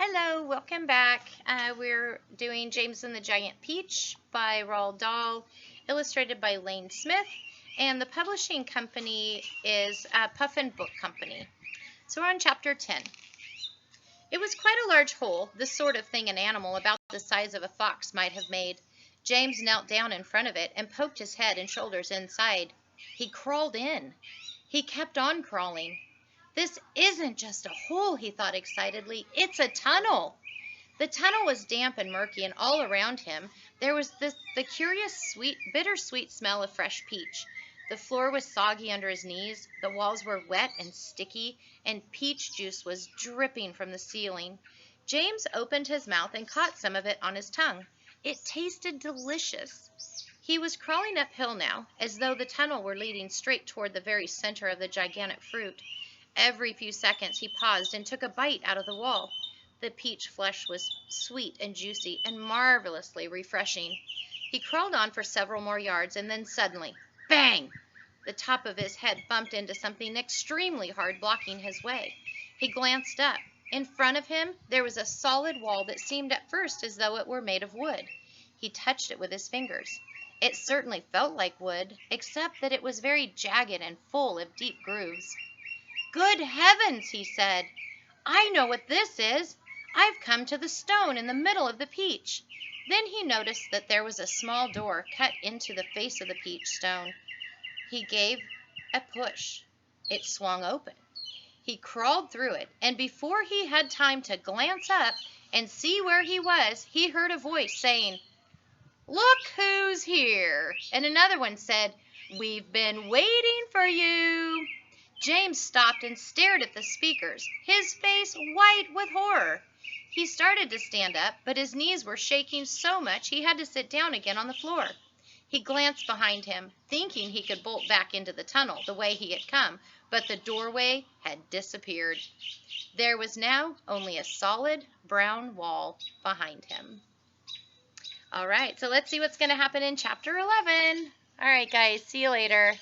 Hello, welcome back. We're doing James and the Giant Peach by Roald Dahl, illustrated by Lane Smith, and the publishing company is Puffin Book Company. So we're on chapter 10. It was quite a large hole, the sort of thing an animal about the size of a fox might have made. James knelt down in front of it and poked his head and shoulders inside. He crawled in. He kept on crawling. This isn't just a hole, he thought excitedly. It's a tunnel. The tunnel was damp and murky, and all around him there was the curious, bittersweet smell of fresh peach. The floor was soggy under his knees, the walls were wet and sticky, and peach juice was dripping from the ceiling. James opened his mouth and caught some of it on his tongue. It tasted delicious. He was crawling uphill now, as though the tunnel were leading straight toward the very center of the gigantic fruit. Every few seconds he paused and took a bite out of the wall. The peach flesh was sweet and juicy and marvelously refreshing. He crawled on for several more yards, and then suddenly, bang! The top of his head bumped into something extremely hard, blocking his way. He glanced up. In front of him there was a solid wall that seemed at first as though it were made of wood. He touched it with his fingers. It certainly felt like wood, except that it was very jagged and full of deep grooves. "Good heavens!" he said. "I know what this is. I've come to the stone in the middle of the peach." Then he noticed that there was a small door cut into the face of the peach stone. He gave a push. It swung open. He crawled through it, and before he had time to glance up and see where he was, he heard a voice saying, "Look who's here!" And another one said, "We've been waiting for you." James stopped and stared at the speakers, his face white with horror. He started to stand up, but his knees were shaking so much he had to sit down again on the floor. He glanced behind him, thinking he could bolt back into the tunnel the way he had come, but the doorway had disappeared. There was now only a solid brown wall behind him. All right, so let's see what's going to happen in chapter 11. All right, guys, see you later.